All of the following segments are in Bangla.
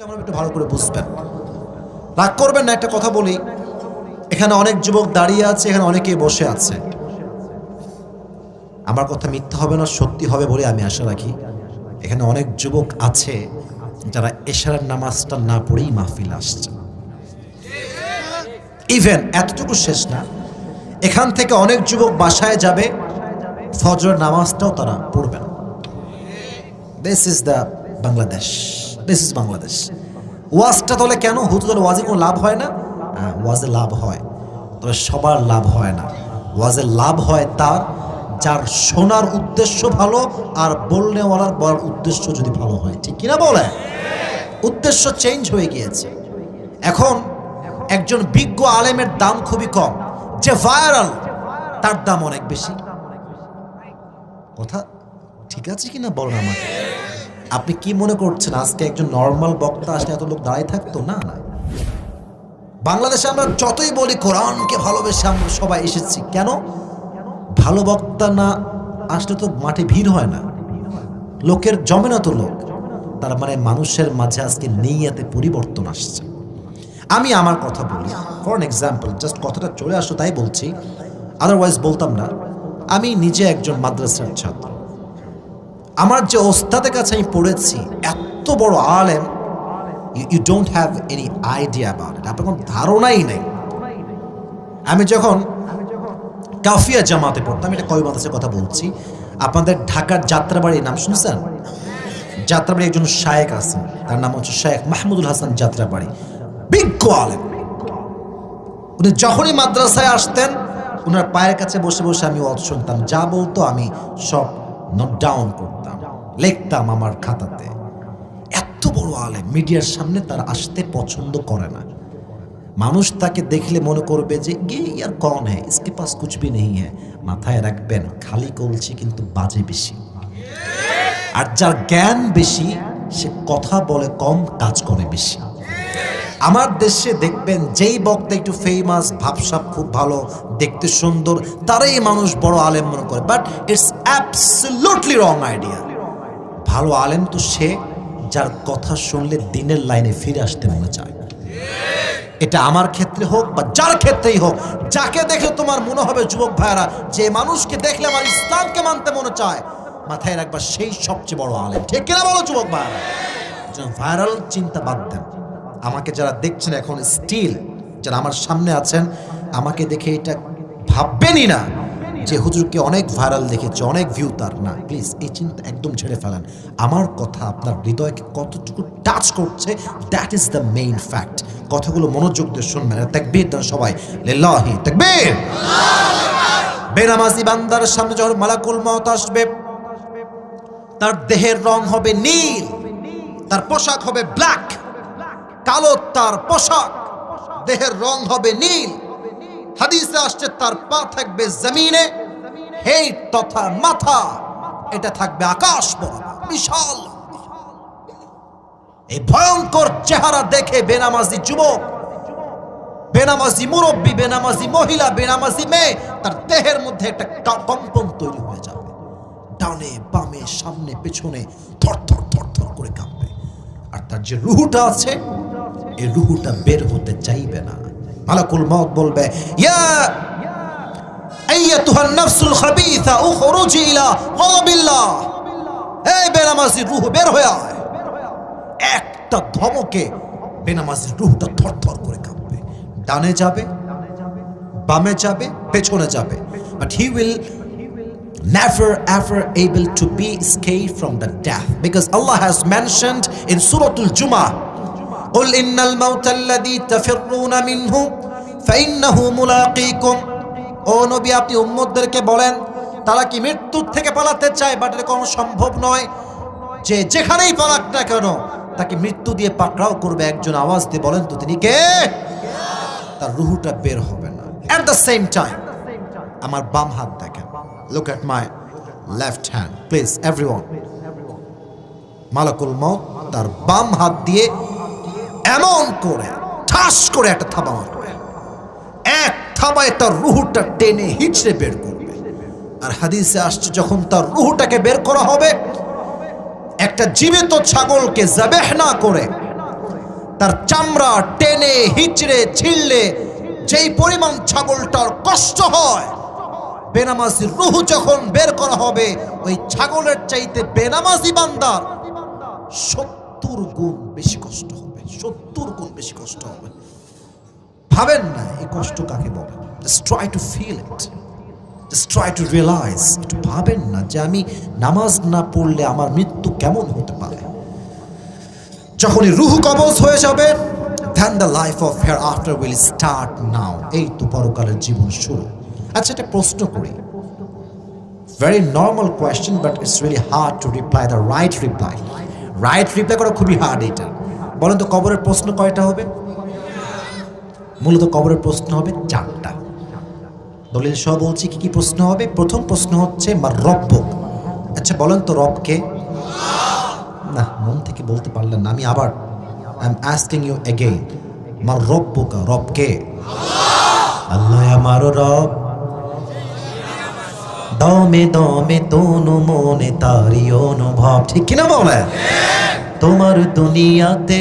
আমরা একটু ভালো করে বুঝবেন, রাগ করবেন না। একটা কথা বলি, এখানে অনেক যুবক দাঁড়িয়ে আছে, এখানে অনেকেই বসে আছে। আমার কথা মিথ্যা হবে না, সত্যি হবে বলে আমি আশা রাখি। এখানে অনেক যুবক আছে যারা এশারের নামাজটা না পড়েই মাহফিল আসছে। ইভেন এতটুকু শেষ না, এখান থেকে অনেক যুবক বাসায় যাবে, ফজরের নামাজটাও তারা পড়বে না। This is the Bangladesh, this is Bangladesh. ওয়াজটা তাহলে কেন? হুজুরের ওয়াজে কোনো লাভ হয় না? ওয়াজে লাভ হয়, তবে সবার লাভ হয় না। ওয়াজে লাভ হয় তার যার শোনার উদ্দেশ্য ভালো আর বলনেওয়ালার বলার উদ্দেশ্য যদি ভালো হয়। ঠিক কিনা বলে? উদ্দেশ্য চেঞ্জ হয়ে গিয়েছে। এখন একজন বিজ্ঞ আলেমের দাম খুবই কম, যে ভাইরাল তার দাম অনেক বেশি। কথা ঠিক আছে কিনা বলেন আমাকে। আপনি কি মনে করছেন আজকে একজন নর্মাল বক্তা আসলে এত লোক দাঁড়ায় থাকতো? না না। বাংলাদেশে আমরা যতই বলি কোরআনকে ভালোবেসে আমরা সবাই এসেছি, কেন? ভালো বক্তা না আসলে তো মাঠে ভিড় হয় না, লোকের জমে না তো লোক। তার মানে মানুষের মাঝে আজকে নিয়তে পরিবর্তন আসছে। আমি আমার কথা বলি, ফর এন এক্সাম্পল, জাস্ট কথাটা চলে আসলো তাই বলছি, আদারওয়াইজ বলতাম না। আমি নিজে একজন মাদ্রাসার ছাত্র। আমার যে ওস্তাদের কাছে আমি পড়েছি, এত বড় আলেম, you don't have any idea about it, আপনার কোনো ধারণাই নেই। আমি যখন কাফিয়া জামাতে পড়তাম, এটা কবি মাদ্রাসার কথা বলছি, আপনাদের ঢাকার যাত্রাবাড়ির নাম শুনছেন? যাত্রাবাড়ি একজন শায়েখ আছেন, তার নাম হচ্ছে শেখ মাহমুদুল হাসান যাত্রাবাড়ি, বিজ্ঞ আলেম। উনি যখনই মাদ্রাসায় আসতেন, ওনার পায়ের কাছে বসে বসে আমি ওয়াজ শুনতাম, যা বলতো আমি সব নোট ডাউন করতাম, লিখতাম আমার খাতাতে। এত বড় আলেম, মিডিয়ার সামনে তার আসতে পছন্দ করে না। মানুষ তাকে দেখলে মনে করবে যে গে ইয়ার কন হ্যাঁ, ইসকে পাস কুছ ভি নেই হ্যাঁ। মাথায় রাখবেন, খালি কলছি কিন্তু বাজে বেশি। আর যার জ্ঞান বেশি সে কথা বলে কম, কাজ করে বেশি। আমার দেশে দেখবেন যেই বক্তা একটু ফেমাস, ভাবসাব খুব ভালো, দেখতে সুন্দর, তারাই মানুষ বড় আলেম মনে করে। But it's absolutely wrong idea. ভালো আলেম তো সে যার কথা শুনলে দিনের লাইনে ফিরে আসতে মনে চায়। এটা আমার ক্ষেত্রে হোক বা যার ক্ষেত্রেই হোক, যাকে দেখে তোমার মনে হবে যুবক ভাইরা, যে মানুষকে দেখলে আমার ইসলামকে মানতে মনে চায়, মাথায় রাখবা সেই সবচেয়ে বড় আলেম। ঠিক কিনা বলো যুবক ভাইরা? ভাইরাল চিন্তা বাদ দেন। আমাকে যারা দেখছেন এখন স্টিল, যারা আমার সামনে আছেন, আমাকে দেখে এটা ভাববেনই না যে হুজুরকে অনেক ভাইরাল দেখেছে, অনেক ভিউ তার। না, প্লিজ এই চিন্তা একদম ছেড়ে ফেলেন। আমার কথা আপনার হৃদয়কে কতটুকু টাচ করছে, that is the main fact. কথাগুলো মনোযোগ দিয়ে শুনবেন। তাকবীর দেন সবাই, লিল্লাহি তাকবীর। বেনামাজি বান্দার সামনে যখন মালাকুল মউত আসবে, তার দেহের রং হবে নীল, তার পোশাক হবে ব্ল্যাক, কালো তার পোশাক, দেহের রং হবে নীল। হাদিসে আসছে তার পা থাকবে জমিনে, হেড তথা মাথা এটা থাকবে আকাশ বরাবর, বিশাল। এই ভয়ঙ্কর চেহারা দেখে বেনামাজি যুবক, বেনামাজি মুরব্বী, বেনামাজি মহিলা, বেনামাজি মেয়ে, তার দেহের মধ্যে একটা কম্পন তৈরি হয়ে যাবে। ডানে বামে সামনে পেছনে থর থর থর থর করে কাঁপবে। আর তার যে রুহুটা আছে, এই রুহুটা বের হতে চাইবে না। মালাকুল মউত বলবে, ইয়া আইয়াতুহান নাফসুল খাবিসা উখরুজি ইলা গাদাবিল্লাহ। এই বেনামাজি রূহ বের হয়ে আয়। একটা ধমকে বেনামাজির রূহটা থরথর করে কাঁপবে। ডানে যাবে, বামে যাবে, পেছনে যাবে, but he will never ever able to be escaped from the death, because Allah has mentioned in Surah Al-Jumu'ah, قل إن الموت الذي تفرون منه فإنه ملاقيكم. ও নবী, আপনি উম্মতদেরকে বলেন তারা কি মৃত্যুর থেকে পালাতে চায়, বাট এটা কোনো সম্ভব নয়। যে যেখানেই পালাক না কেন, তাকে মৃত্যু দিয়ে পাকড়াও করবে। একজন আওয়াজ দিয়ে বলেন তো তিনি কে? তার রুহুটা বের হবে না। এট দ্য সেম টাইম, আমার বাম হাত দেখেন, look at my left hand please everyone. মালাকুল মউত তার বাম হাত দিয়ে এমন করে ঠাস করে একটা থাবা মারবে। এক থাবায় তার রুহুটা টেনে হিচড়ে বের করবে। আর হাদিসে আসছে যখন তার রুহুটাকে বের করা হবে, একটা জীবিত ছাগলকে যাবেহ না করে তার চামড়া টেনে হিচড়ে ছিঁড়লে যেই পরিমাণ ছাগলটার কষ্ট হয়, বেনামাজি রূহ যখন বের করা হবে ওই ছাগলের চাইতে বেনামাজি বান্দার 70 গুণ বেশি কষ্ট হবে, 70 গুণ বেশি কষ্ট হবে। ভাবেন না এই কষ্ট কাকে বলে। Just try to feel it, just try to realise. একটু ভাবেন না যে আমি নামাজ না পড়লে আমার মৃত্যু কেমন হতে পারে। যখনই রূহ কবজ হয়ে যাবে, then the life of hereafter will start now. এই তো পরকালের জীবন শুরু। আচ্ছা, একটা প্রশ্ন করি, very normal question but it's really hard to reply the right reply. Right reply করা খুবই হার্ড। এটা বলেন তো কবরের প্রশ্ন কয়টা হবে? মূলত কবরের প্রশ্ন হবে 4টা। দলিল সহ বলছি কি কি প্রশ্ন হবে। প্রথম প্রশ্ন হচ্ছে মার রব্বুক। আচ্ছা বলেন তো রব কে? না, মন থেকে বলতে পারলেন না। আমি আবার I am asking you again, মার রব্বুক, রব কে? আল্লাহ আমার রব। দমে দমে তনু মনে তারি অনুভব, ঠিক কিনা বলে? তোমার দুনিয়াতে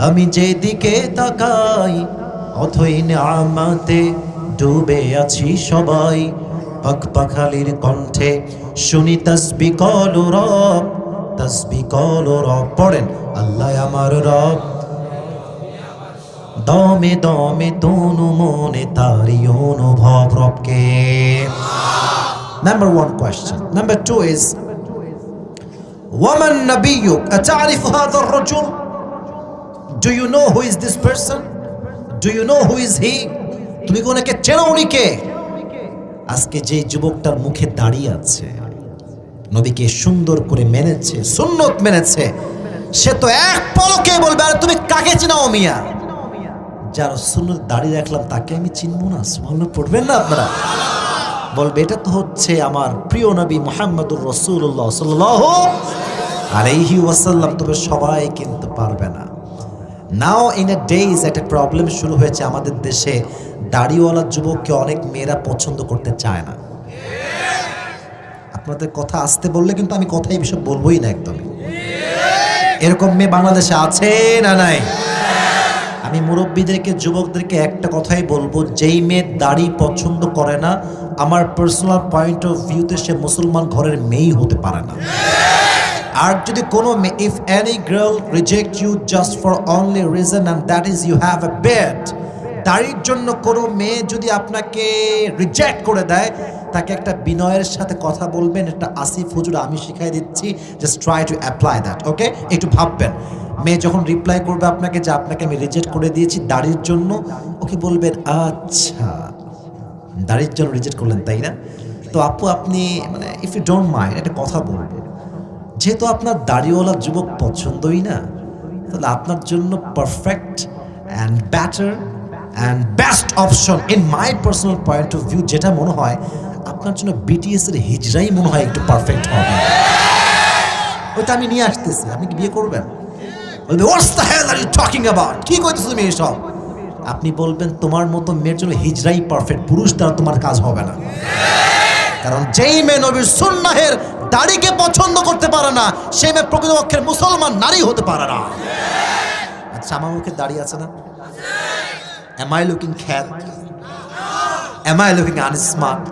আমি যেদিকে তাকাই অথই নিয়ামতে ডুবে আছি সবাই। পাখপাখালির কণ্ঠে শুনি তাসবিহ কলো রব, তাসবিহ কলো রব। পড়েন, আল্লাহ আমার রব। দমে দমে তনু মনে তারি অনুভব, রবকে। Number 1 question. Number 2 is وَمَنْ نَبِيُّكَ أَتَعْرِفُ هَذَا الرَّجُلُ? Do you know who is this person? Do you know who is he? তুমি কি ওনাকে চেনো? উনি কে? আজকে যে যুবকটার মুখে দাঁড়িয়ে আছে, নবীকে সুন্দর করে মেনেছে, সুন্নত মেনেছে, সে তো এক পলকে বলবে আরে তুমি কাকে চিনাও মিয়া? যার সুন্নত দাঁড়িয়ে রাখলাম তাকে আমি চিনবো না? সুবহানাল্লাহ পড়বেন না আপনারা? বলবে এটা তো হচ্ছে আমার প্রিয় নবী মুহাম্মদুর রাসূলুল্লাহ সাল্লাল্লাহু আলাইহি ওয়াসাল্লাম। তবে সবাই কিন্তু পারবে না। নাও ইন এ ডেজ একটা প্রবলেম শুরু হয়েছে আমাদের দেশে। দাড়িওয়ালা যুবককে অনেক মেয়েরা পছন্দ করতে চায় না। আপনাদের কথা আসতে বললে কিন্তু আমি কথা এই বিষয়ে বলবোই না একদমই। এরকম মেয়ে বাংলাদেশে আছে না নাই? আমি মুরব্বীদেরকে, যুবকদেরকে একটা কথাই বলবো, যেই মেয়ে দাড়ি পছন্দ করে না, আমার পার্সোনাল পয়েন্ট অফ ভিউতে সে মুসলমান ঘরের মেয়েই হতে পারে না। আর যদি কোনো মেয়ে, if any girl reject you just for only reason and that is you have a beard, দাড়ির জন্য কোনো মেয়ে যদি আপনাকে রিজেক্ট করে দেয়, তাকে একটা বিনয়ের সাথে কথা বলবেন। এটা আসিফ হুজুর আমি শিখাই দিচ্ছি, just try to apply that, okay? একটু ভাববেন। মেয়ে যখন রিপ্লাই করবে আপনাকে যে আপনাকে আমি রিজেক্ট করে দিয়েছি দাড়ির জন্য, ওকে বলবেন আচ্ছা দাড়ির জন্য রিজেক্ট করলেন তাই না? তো আপু আপনি মানে ইফ ইউ ডোন্ট মাইন্ড একটা কথা বলবো, যেহেতু আপনার দাড়িওয়ালা যুবক পছন্দই না, তাহলে আপনার জন্য perfect and better and best option in my personal point of view যেটা মনে হয়, আপনার জন্য বিটিএস এর হিজরাই মনে হয় একটু পারফেক্ট হবে। ওইটা আমি নিয়ে আসতেছি, আপনি কি বিয়ে করবেন? বলবে what's the hell are you talking about, কি কইতেছো তুমি এসব? আপনি বলবেন তোমার মতো মেয়ের জন্য হিজরাই পারফেক্ট, পুরুষ দ্বারা তোমার কাজ হবে না। কারণ যেই মেয়ে নবীর সুন্নাহের দাড়িকে পছন্দ করতে পারে না, সেই মেয়ে প্রকৃতপক্ষের মুসলমান নারী হতে পারে না। আচ্ছা, আমার মুখে দাড়ি আছে না? Am I looking cat? Am I looking unsmart?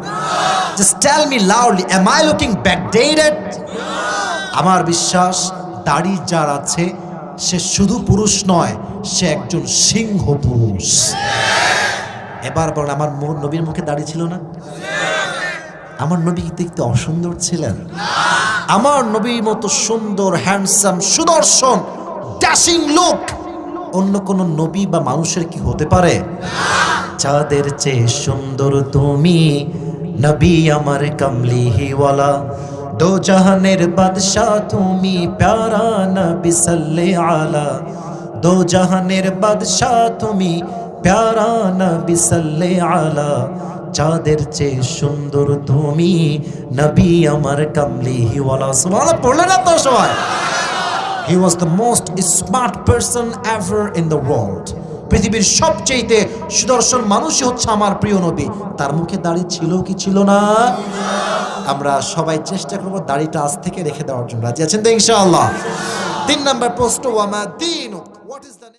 Just tell me loudly, am I looking backdated? আমার বিশ্বাস দাড়ি যার আছে সে শুধু পুরুষ নয়, সে একজন সিংহ পুরুষ। এবার বলেন, আমার নবীর মুখে দাড়ি ছিল না? আমার নবী দেখতে অসুন্দর ছিলেন? আমার নবীর মতো সুন্দর, হ্যান্ডসাম, সুদর্শন, ড্যাশিং লুক অন্য কোন নবী বা মানুষের কি হতে পারে? চাঁদের চেয়ে সুন্দর তুমি নবী আমার কমলিহিওয়ালা, দো জাহানের বাদশাহ তুমি প্যারা নবী সাল্লে আলা, দো জাহানের বাদশাহ তুমি প্যারা নবী সাল্লে আলা, চাঁদের চেয়ে সুন্দর তুমি নবী আমার কমলিহিওয়ালা। সুবহানাল্লাহ পড়লেন আপনারা সবাই? He was the most smart person ever in the world. পৃথিবীর সবচেয়ে সুদর্শন মানুষই হচ্ছে আমার প্রিয় নবী। তার মুখে দাড়ি ছিল কি ছিল না? আমরা সবাই চেষ্টা করব দাড়িটা আজ থেকে রেখে দেওয়ার জন্য। রাজি আছেন তো ইনশাআল্লাহ? 3 নম্বর প্রশ্ন, ওয়ামা দীনুক, হোয়াট ইজ দ্য